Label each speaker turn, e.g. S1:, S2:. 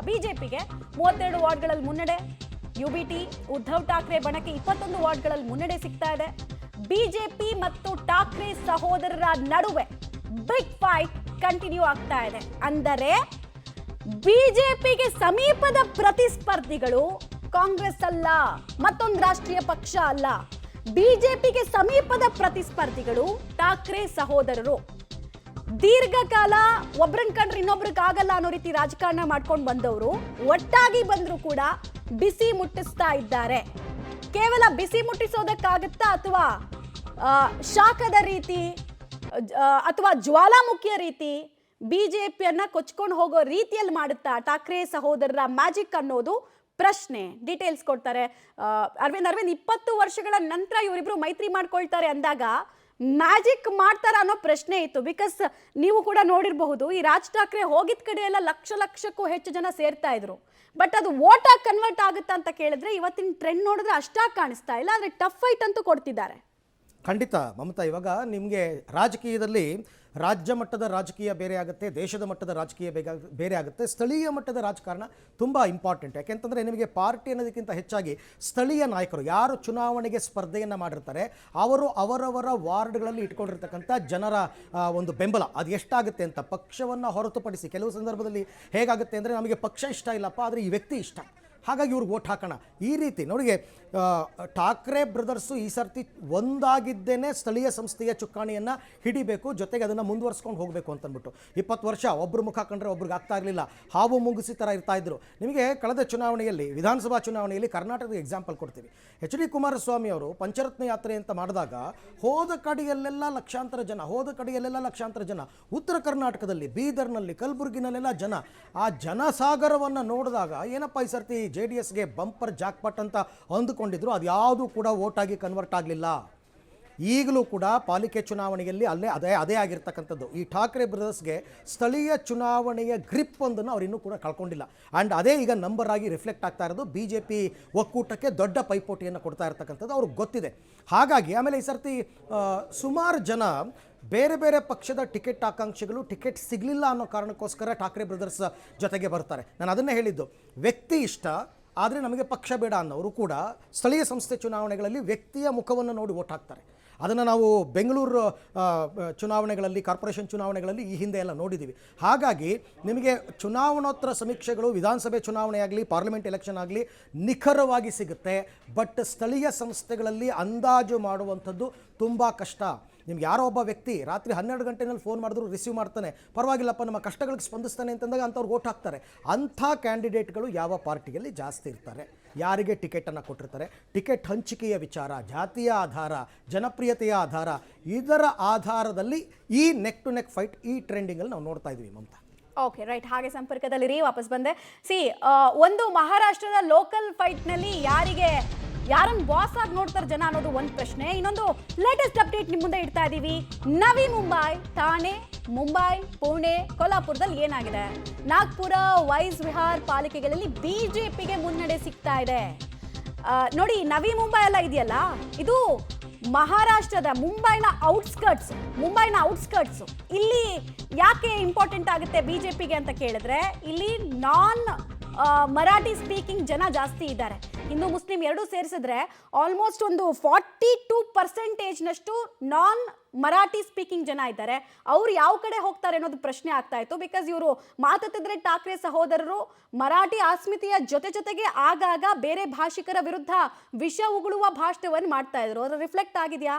S1: ಬಿಜೆಪಿಗೆ 32 ವಾರ್ಡ್ಗಳಲ್ಲಿ ಮುನ್ನಡೆ. ಯುಬಿಟಿ ಉದ್ಧವ್ ಠಾಕ್ರೆ ಬಣಕ್ಕೆ 21 ವಾರ್ಡ್ಗಳಲ್ಲಿ ಮುನ್ನಡೆ ಸಿಗ್ತಾ ಇದೆ. ಬಿಜೆಪಿ ಮತ್ತು ಠಾಕ್ರೆ ಸಹೋದರರ ನಡುವೆ ಬಿಗ್ ಫೈಟ್ ಕಂಟಿನ್ಯೂ ಆಗ್ತಾ ಇದೆ. ಅಂದರೆ ಬಿಜೆಪಿಗೆ ಸಮೀಪದ ಪ್ರತಿಸ್ಪರ್ಧಿಗಳು ಕಾಂಗ್ರೆಸ್ ಅಲ್ಲ, ಮತ್ತೊಂದು ರಾಷ್ಟ್ರೀಯ ಪಕ್ಷ ಅಲ್ಲ. ಬಿಜೆಪಿಗೆ ಸಮೀಪದ ಪ್ರತಿಸ್ಪರ್ಧಿಗಳು ಠಾಕ್ರೆ ಸಹೋದರರು. ದೀರ್ಘಕಾಲ ಒಬ್ರನ್ ಕಂಡ್ರೆ ಇನ್ನೊಬ್ರಿಗಾಗಲ್ಲ ಅನ್ನೋ ರೀತಿ ರಾಜಕಾರಣ ಮಾಡ್ಕೊಂಡು ಬಂದವರು ಒಟ್ಟಾಗಿ ಬಂದ್ರು ಕೂಡ ಬಿಸಿ ಮುಟ್ಟಿಸ್ತಾ ಇದ್ದಾರೆ. ಕೇವಲ ಬಿಸಿ ಮುಟ್ಟಿಸೋದಕ್ಕಾಗುತ್ತಾ ಅಥವಾ ಶಾಖದ ರೀತಿ ಅಥವಾ ಜ್ವಾಲಾಮುಖಿಯ ರೀತಿ ಬಿಜೆಪಿಯನ್ನ ಕೊಚ್ಕೊಂಡು ಹೋಗೋ ರೀತಿಯಲ್ಲಿ ಮಾಡುತ್ತಾ ಠಾಕ್ರೆ ಸಹೋದರರ ಮ್ಯಾಜಿಕ್ ಅನ್ನೋದು ಪ್ರಶ್ನೆ. ಡೀಟೇಲ್ಸ್ ಕೊಡ್ತಾರೆ ಅರವಿಂದ್. 20 ವರ್ಷಗಳ ನಂತರ ಇವರಿಬ್ರು ಮೈತ್ರಿ ಮಾಡ್ಕೊಳ್ತಾರೆ ಅಂದಾಗ ಮ್ಯಾಜಿಕ್ ಮಾಡ್ತಾರ ಅನ್ನೋ ಪ್ರಶ್ನೆ ಇತ್ತು. ಬಿಕಾಸ್ ನೀವು ಕೂಡ ನೋಡಿರಬಹುದು, ಈ ರಾಜ್ ಠಾಕ್ರೆ ಹೋಗಿದ ಕಡೆ ಎಲ್ಲ ಲಕ್ಷಕ್ಕೂ ಹೆಚ್ಚು ಜನ ಸೇರ್ತಾ ಇದ್ರು. ಬಟ್ ಅದು ವೋಟಾಗಿ ಕನ್ವರ್ಟ್ ಆಗುತ್ತಾ ಅಂತ ಕೇಳಿದ್ರೆ ಇವತ್ತಿನ ಟ್ರೆಂಡ್ ನೋಡಿದ್ರೆ ಅಷ್ಟಾಗಿ ಕಾಣಿಸ್ತಾ ಇಲ್ಲ. ಆದರೆ ಟಫ್ ಫೈಟ್ ಅಂತೂ ಕೊಡ್ತಿದ್ದಾರೆ.
S2: ಖಂಡಿತ ಮಮತಾ. ಇವಾಗ ನಿಮಗೆ ರಾಜಕೀಯದಲ್ಲಿ ರಾಜ್ಯ ಮಟ್ಟದ ರಾಜಕೀಯ ಬೇರೆ ಆಗುತ್ತೆ, ದೇಶದ ಮಟ್ಟದ ರಾಜಕೀಯ ಬೇರೆ ಆಗುತ್ತೆ. ಸ್ಥಳೀಯ ಮಟ್ಟದ ರಾಜಕಾರಣ ತುಂಬ ಇಂಪಾರ್ಟೆಂಟ್. ಯಾಕೆಂತಂದರೆ ನಿಮಗೆ ಪಾರ್ಟಿ ಅನ್ನೋದಕ್ಕಿಂತ ಹೆಚ್ಚಾಗಿ ಸ್ಥಳೀಯ ನಾಯಕರು ಯಾರು ಚುನಾವಣೆಗೆ ಸ್ಪರ್ಧೆಯನ್ನು ಮಾಡಿರ್ತಾರೆ ಅವರು ಅವರವರ ವಾರ್ಡ್ಗಳಲ್ಲಿ ಇಟ್ಕೊಂಡಿರ್ತಕ್ಕಂಥ ಜನರ ಒಂದು ಬೆಂಬಲ ಅದು ಎಷ್ಟಾಗುತ್ತೆ ಅಂತ ಪಕ್ಷವನ್ನು ಹೊರತುಪಡಿಸಿ ಕೆಲವು ಸಂದರ್ಭದಲ್ಲಿ ಹೇಗಾಗುತ್ತೆ ಅಂದರೆ ನಮಗೆ ಪಕ್ಷ ಇಷ್ಟ ಇಲ್ಲಪ್ಪ, ಆದರೆ ಈ ವ್ಯಕ್ತಿ ಇಷ್ಟ, ಹಾಗಾಗಿ ಇವ್ರಿಗೆ ವೋಟ್ ಹಾಕೋಣ. ಈ ರೀತಿ ನೋಡಿ, ಠಾಕ್ರೆ ಬ್ರದರ್ಸು ಈ ಸರ್ತಿ ಒಂದಾಗಿದ್ದೇನೆ ಸ್ಥಳೀಯ ಸಂಸ್ಥೆಯ ಚುಕ್ಕಾಣಿಯನ್ನು ಹಿಡಿಬೇಕು, ಜೊತೆಗೆ ಅದನ್ನು ಮುಂದುವರ್ಸ್ಕೊಂಡು ಹೋಗಬೇಕು ಅಂತಂದ್ಬಿಟ್ಟು. 20 ವರ್ಷ ಒಬ್ಬರು ಮುಖ ಕಂಡ್ರೆ ಒಬ್ರಿಗೆ ಆಗ್ತಾ ಇರಲಿಲ್ಲ, ಹಾವು ಮುಂಗುಸಿ ಥರ ಇರ್ತಾ ಇದ್ರು. ನಿಮಗೆ ಕಳೆದ ಚುನಾವಣೆಯಲ್ಲಿ, ವಿಧಾನಸಭಾ ಚುನಾವಣೆಯಲ್ಲಿ ಕರ್ನಾಟಕದ ಎಕ್ಸಾಂಪಲ್ ಕೊಡ್ತೀವಿ. HD ಕುಮಾರಸ್ವಾಮಿ ಅವರು ಪಂಚರತ್ನ ಯಾತ್ರೆ ಅಂತ ಮಾಡಿದಾಗ ಹೋದ ಕಡೆಯಲ್ಲೆಲ್ಲ ಲಕ್ಷಾಂತರ ಜನ, ಉತ್ತರ ಕರ್ನಾಟಕದಲ್ಲಿ ಬೀದರ್ನಲ್ಲಿ ಕಲಬುರಗಿನಲ್ಲೆಲ್ಲ ಜನ, ಆ ಜನಸಾಗರವನ್ನು ನೋಡಿದಾಗ ಏನಪ್ಪ ಈ ಸರ್ತಿ JDSಗೆ ಬಂಪರ್ ಜಾಕ್ಪಾಟ್ ಅಂತ ಅಂದುಕೊಂಡಿದ್ರು. ಅದು ಯಾವುದೂ ಕೂಡ ವೋಟಾಗಿ ಕನ್ವರ್ಟ್ ಆಗಲಿಲ್ಲ. ಈಗಲೂ ಕೂಡ ಪಾಲಿಕೆ ಚುನಾವಣೆಯಲ್ಲಿ ಅದೇ ಆಗಿರ್ತಕ್ಕಂಥದ್ದು. ಈ ಠಾಕ್ರೆ ಬ್ರದರ್ಸ್ಗೆ ಸ್ಥಳೀಯ ಚುನಾವಣೆಯ ಗ್ರಿಪ್ ಒಂದನ್ನು ಅವ್ರು ಇನ್ನೂ ಕೂಡ ಕಳ್ಕೊಂಡಿಲ್ಲ. ಆ್ಯಂಡ್ ಅದೇ ಈಗ ನಂಬರ್ ಆಗಿ ರಿಫ್ಲೆಕ್ಟ್ ಆಗ್ತಾ ಇರೋದು. BJP ಒಕ್ಕೂಟಕ್ಕೆ ದೊಡ್ಡ ಪೈಪೋಟಿಯನ್ನು ಕೊಡ್ತಾ ಇರ್ತಕ್ಕಂಥದ್ದು ಅವ್ರಿಗೆ ಗೊತ್ತಿದೆ. ಹಾಗಾಗಿ ಆಮೇಲೆ ಈ ಸರ್ತಿ ಸುಮಾರು ಜನ ಬೇರೆ ಬೇರೆ ಪಕ್ಷದ ಟಿಕೆಟ್ ಆಕಾಂಕ್ಷಿಗಳು ಟಿಕೆಟ್ ಸಿಗಲಿಲ್ಲ ಅನ್ನೋ ಕಾರಣಕ್ಕೋಸ್ಕರ ಠಾಕ್ರೆ ಬ್ರದರ್ಸ್ ಜೊತೆಗೆ ಬರ್ತಾರೆ. ನಾನು ಅದನ್ನೇ ಹೇಳಿದ್ದು, ವ್ಯಕ್ತಿ ಇಷ್ಟ ಆದರೆ ನಮಗೆ ಪಕ್ಷ ಬೇಡ ಅನ್ನೋರು ಕೂಡ ಸ್ಥಳೀಯ ಸಂಸ್ಥೆ ಚುನಾವಣೆಗಳಲ್ಲಿ ವ್ಯಕ್ತಿಯ ಮುಖವನ್ನು ನೋಡಿ ವೋಟ್ ಹಾಕ್ತಾರೆ. ಅದನ್ನು ನಾವು ಬೆಂಗಳೂರು ಚುನಾವಣೆಗಳಲ್ಲಿ, ಕಾರ್ಪೊರೇಷನ್ ಚುನಾವಣೆಗಳಲ್ಲಿ ಈ ಹಿಂದೆ ಎಲ್ಲ ನೋಡಿದ್ದೀವಿ. ಹಾಗಾಗಿ ನಿಮಗೆ ಚುನಾವಣೋತ್ತರ ಸಮೀಕ್ಷೆಗಳು ವಿಧಾನಸಭೆ ಚುನಾವಣೆ ಆಗಲಿ, ಪಾರ್ಲಿಮೆಂಟ್ ಎಲೆಕ್ಷನ್ ಆಗಲಿ ನಿಖರವಾಗಿ ಸಿಗುತ್ತೆ. ಬಟ್ ಸ್ಥಳೀಯ ಸಂಸ್ಥೆಗಳಲ್ಲಿ ಅಂದಾಜು ಮಾಡುವಂಥದ್ದು ತುಂಬ ಕಷ್ಟ. ನಿಮ್ಗೆ ಯಾರೋ ಒಬ್ಬ ವ್ಯಕ್ತಿ ರಾತ್ರಿ 12 ಗಂಟೆನಲ್ಲಿ ಫೋನ್ ಮಾಡಿದ್ರು ರಿಸೀವ್ ಮಾಡ್ತಾನೆ, ಪರವಾಗಿಲ್ಲಪ್ಪ ನಮ್ಮ ಕಷ್ಟಗಳಿಗೆ ಸ್ಪಂದಿಸ್ತಾನೆ ಅಂತಂದಾಗ ಅಂಥವ್ರಿಗೆ ವೋಟ್ ಹಾಕ್ತಾರೆ. ಅಂಥ ಕ್ಯಾಂಡಿಡೇಟ್ಗಳು ಯಾವ ಪಾರ್ಟಿಯಲ್ಲಿ ಜಾಸ್ತಿ ಇರ್ತಾರೆ, ಯಾರಿಗೆ ಟಿಕೆಟನ್ನು ಕೊಟ್ಟಿರ್ತಾರೆ, ಟಿಕೆಟ್ ಹಂಚಿಕೆಯ ವಿಚಾರ, ಜಾತಿಯ ಆಧಾರ, ಜನಪ್ರಿಯತೆಯ ಆಧಾರ, ಇದರ ಆಧಾರದಲ್ಲಿ ಈ ನೆಕ್ ಟು ನೆಕ್ ಫೈಟ್, ಈ ಟ್ರೆಂಡಿಂಗಲ್ಲಿ ನಾವು ನೋಡ್ತಾ ಇದ್ದೀವಿ ಮಮತಾ.
S1: Okay, right. ಹಾಗೆ ಸಂಪರ್ಕದಲ್ಲಿ ವಾಪಸ್ ಬಂದೆ. ಒಂದು ಮಹಾರಾಷ್ಟ್ರದ ಲೋಕಲ್ ಫೈಟ್ನಲ್ಲಿ ಯಾರನ್ನು ಬಾಸ್ ಆಗಿ ನೋಡ್ತಾರೆ ಜನ ಅನ್ನೋದು ಒಂದು ಪ್ರಶ್ನೆ. ಇನ್ನೊಂದು ಲೇಟೆಸ್ಟ್ ಅಪ್ಡೇಟ್ ನಿಮ್ಮ ಮುಂದೆ ಇಡ್ತಾ ಇದ್ದೀವಿ. ನವಿ ಮುಂಬೈ, ಥಾಣೆ, ಮುಂಬೈ, ಪುಣೆ, ಕೊಲ್ಹಾಪುರದಲ್ಲಿ ಏನಾಗಿದೆ? ನಾಗ್ಪುರ, ವೈಸ್ ವಿಹಾರ್ ಪಾಲಿಕೆಗಳಲ್ಲಿ ಬಿಜೆಪಿಗೆ ಮುನ್ನಡೆ ಸಿಗ್ತಾ ಇದೆ. ನೋಡಿ, ನವಿ ಮುಂಬೈ ಎಲ್ಲ ಇದೆಯಲ್ಲ, ಇದು ಮಹಾರಾಷ್ಟ್ರದ ಮುಂಬೈನ ಔಟ್ಸ್ಕರ್ಟ್ಸ್. ಇಲ್ಲಿ ಯಾಕೆ ಇಂಪಾರ್ಟೆಂಟ್ ಆಗುತ್ತೆ ಬಿಜೆಪಿಗೆ ಅಂತ ಕೇಳಿದ್ರೆ, ಇಲ್ಲಿ ನಾನ್ ಮರಾಠಿ ಸ್ಪೀಕಿಂಗ್ ಜನ ಜಾಸ್ತಿ ಇದ್ದಾರೆ. ಹಿಂದೂ ಮುಸ್ಲಿಂ ಎರಡೂ ಸೇರಿಸಿದ್ರೆ ಆಲ್ಮೋಸ್ಟ್ ಒಂದು 42% ನಾನ್ ಮರಾಠಿ ಸ್ಪೀಕಿಂಗ್ ಜನ ಇದ್ದಾರೆ. ಅವ್ರು ಯಾವ ಕಡೆ ಹೋಗ್ತಾರೆ ಅನ್ನೋದು ಪ್ರಶ್ನೆ ಆಗ್ತಾ ಇತ್ತು. ಬಿಕಾಸ್ ಇವರು ಮಾತಾಡ್ತಿದ್ರೆ ಠಾಕ್ರೆ ಸಹೋದರರು ಮರಾಠಿ ಅಸ್ಮಿತೆಯ ಜೊತೆಗೆ ಆಗಾಗ ಬೇರೆ ಭಾಷಿಕರ ವಿರುದ್ಧ ವಿಷ ಉಗುಳುವ ಭಾಷಣವನ್ನು ಮಾಡ್ತಾ ಇದ್ರು. ಅದು ರಿಫ್ಲೆಕ್ಟ್ ಆಗಿದೆಯಾ?